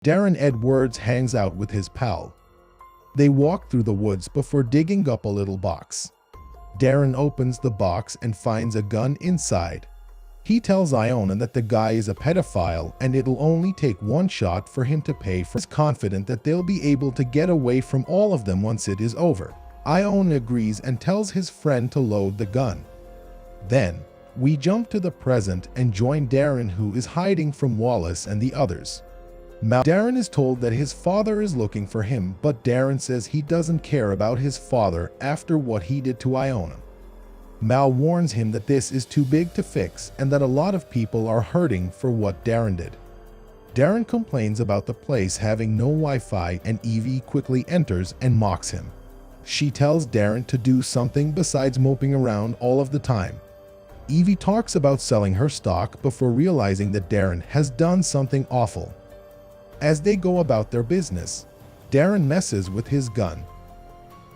Darren Edwards hangs out with his pal. They walk through the woods before digging up a little box. Darren opens the box and finds a gun inside. He tells Iona that the guy is a pedophile and it'll only take one shot for him to pay for. He's confident that they'll be able to get away from all of them once it is over. Iona agrees and tells his friend to load the gun. Then, we jump to the present and join Darren, who is hiding from Wallace and the others. Darren is told that his father is looking for him, but Darren says he doesn't care about his father after what he did to Iona. Mal warns him that this is too big to fix and that a lot of people are hurting for what Darren did. Darren complains about the place having no Wi-Fi and Evie quickly enters and mocks him. She tells Darren to do something besides moping around all of the time. Evie talks about selling her stock before realizing that Darren has done something awful. As they go about their business, Darren messes with his gun.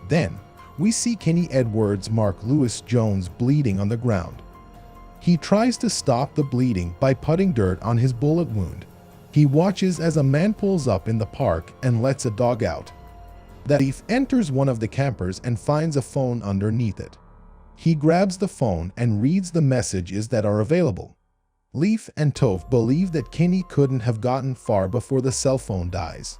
Then, we see Kenny Edwards mark Lewis Jones bleeding on the ground. He tries to stop the bleeding by putting dirt on his bullet wound. He watches as a man pulls up in the park and lets a dog out. The thief enters one of the campers and finds a phone underneath it. He grabs the phone and reads the messages that are available. Leaf and Toph believe that Kenny couldn't have gotten far before the cell phone dies.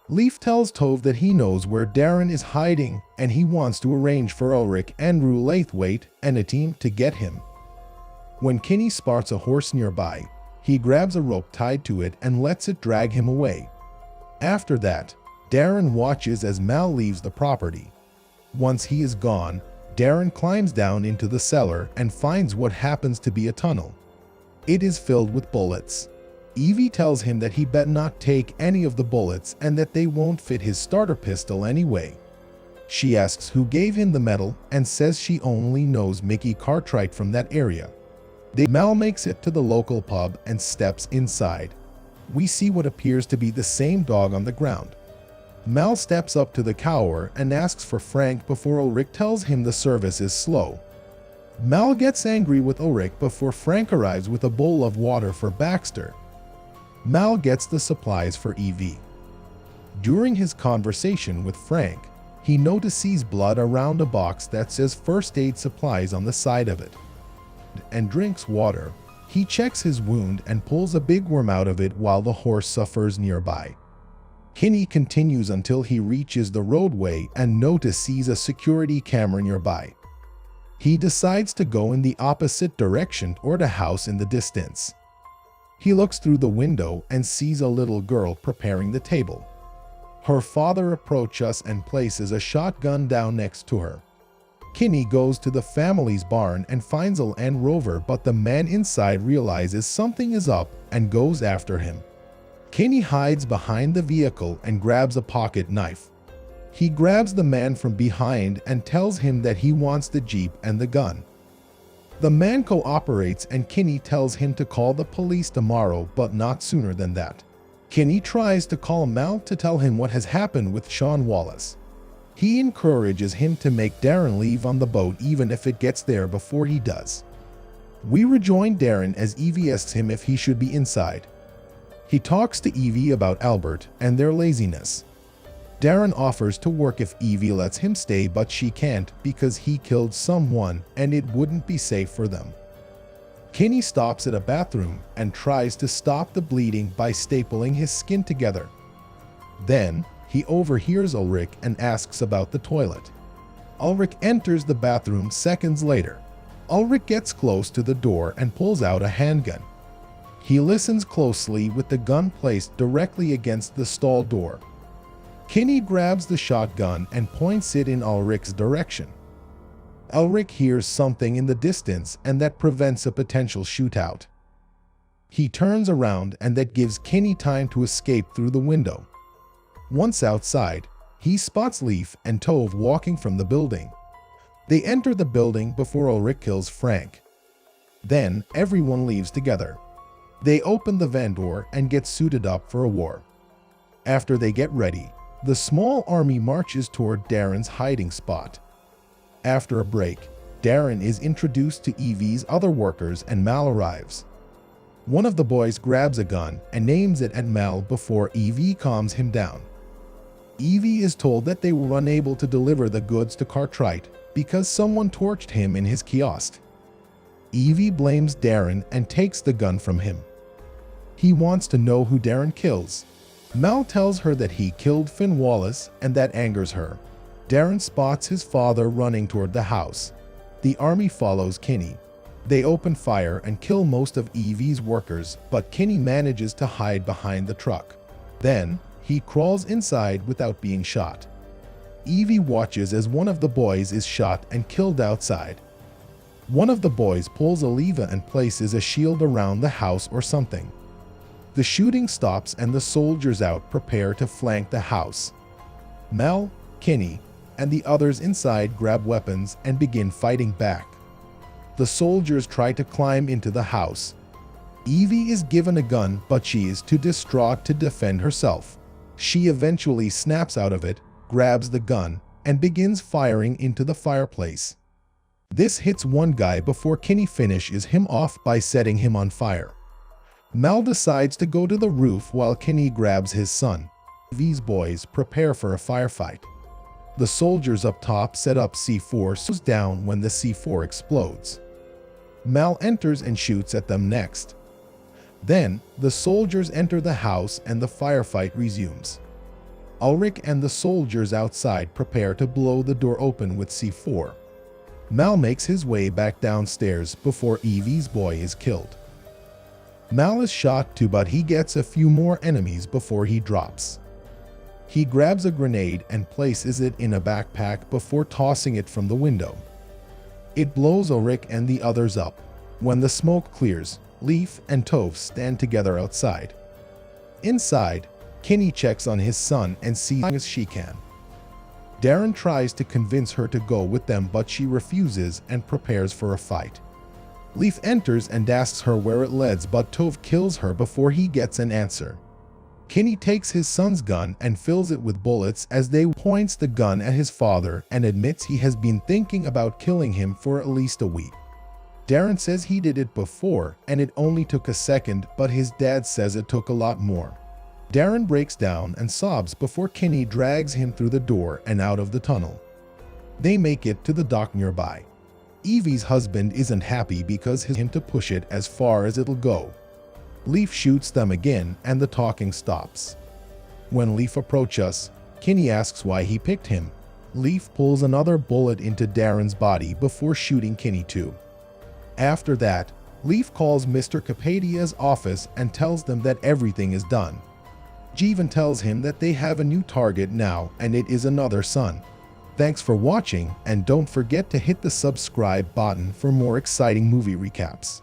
Leaf tells Toph that he knows where Darren is hiding and he wants to arrange for Ulrich and Rue Laithwaite and a team to get him. When Kenny spots a horse nearby, he grabs a rope tied to it and lets it drag him away. After that, Darren watches as Mal leaves the property. Once he is gone, Darren climbs down into the cellar and finds what happens to be a tunnel. It is filled with bullets. Evie tells him that he better not take any of the bullets and that they won't fit his starter pistol anyway. She asks who gave him the medal and says she only knows Mickey Cartwright from that area. Mal makes it to the local pub and steps inside. We see what appears to be the same dog on the ground. Mal steps up to the cower and asks for Frank before Ulrich tells him the service is slow. Mal gets angry with Ulrich before Frank arrives with a bowl of water for Baxter. Mal gets the supplies for Evie. During his conversation with Frank, he notices blood around a box that says first aid supplies on the side of it, and drinks water. He checks his wound and pulls a big worm out of it while the horse suffers nearby. Kenny continues until he reaches the roadway and notices a security camera nearby. He decides to go in the opposite direction toward a house in the distance. He looks through the window and sees a little girl preparing the table. Her father approaches and places a shotgun down next to her. Kenny goes to the family's barn and finds a Land Rover, but the man inside realizes something is up and goes after him. Kenny hides behind the vehicle and grabs a pocket knife. He grabs the man from behind and tells him that he wants the Jeep and the gun. The man cooperates and Kenny tells him to call the police tomorrow, but not sooner than that. Kenny tries to call Mal to tell him what has happened with Sean Wallace. He encourages him to make Darren leave on the boat even if it gets there before he does. We rejoin Darren as Evie asks him if he should be inside. He talks to Evie about Albert and their laziness. Darren offers to work if Evie lets him stay, but she can't because he killed someone and it wouldn't be safe for them. Kenny stops at a bathroom and tries to stop the bleeding by stapling his skin together. Then, he overhears Ulrich and asks about the toilet. Ulrich enters the bathroom seconds later. Ulrich gets close to the door and pulls out a handgun. He listens closely with the gun placed directly against the stall door. Kenny grabs the shotgun and points it in Ulrich's direction. Ulrich hears something in the distance and that prevents a potential shootout. He turns around and that gives Kenny time to escape through the window. Once outside, he spots Leaf and Toph walking from the building. They enter the building before Ulrich kills Frank. Then, everyone leaves together. They open the van door and get suited up for a war. After they get ready, the small army marches toward Darren's hiding spot. After a break, Darren is introduced to Evie's other workers and Mal arrives. One of the boys grabs a gun and aims it at Mel before Evie calms him down. Evie is told that they were unable to deliver the goods to Cartwright because someone torched him in his kiosk. Evie blames Darren and takes the gun from him. He wants to know who Darren kills. Mel tells her that he killed Finn Wallace, and that angers her. Darren spots his father running toward the house. The army follows Kinney. They open fire and kill most of Evie's workers, but Kinney manages to hide behind the truck. Then, he crawls inside without being shot. Evie watches as one of the boys is shot and killed outside. One of the boys pulls a lever and places a shield around the house or something. The shooting stops and the soldiers out prepare to flank the house. Mel, Kinney, and the others inside grab weapons and begin fighting back. The soldiers try to climb into the house. Evie is given a gun, but she is too distraught to defend herself. She eventually snaps out of it, grabs the gun, and begins firing into the fireplace. This hits one guy before Kinney finishes him off by setting him on fire. Mel decides to go to the roof while Kinney grabs his son. Evie's boys prepare for a firefight. The soldiers up top set up C4 so down when the C4 explodes. Mel enters and shoots at them next. Then, the soldiers enter the house and the firefight resumes. Ulrich and the soldiers outside prepare to blow the door open with C4. Mel makes his way back downstairs before Evie's boy is killed. Mel is shot too, but he gets a few more enemies before he drops. He grabs a grenade and places it in a backpack before tossing it from the window. It blows Ulrich and the others up. When the smoke clears, Leif and Tove stand together outside. Inside, Kinney checks on his son and sees as she can. Darren tries to convince her to go with them, but she refuses and prepares for a fight. Leif enters and asks her where it leads, but Tove kills her before he gets an answer. Kinney takes his son's gun and fills it with bullets as they points the gun at his father and admits he has been thinking about killing him for at least a week. Darren says he did it before and it only took a second, but his dad says it took a lot more. Darren breaks down and sobs before Kinney drags him through the door and out of the tunnel. They make it to the dock nearby. Evie's husband isn't happy because he him to push it as far as it'll go. Leif shoots them again and the talking stops. When Leif approaches, Kinney asks why he picked him. Leif pulls another bullet into Darren's body before shooting Kinney too. After that, Leif calls Mr. Capadia's office and tells them that everything is done. Jeevan tells him that they have a new target now and it is another son. Thanks for watching, and don't forget to hit the subscribe button for more exciting movie recaps.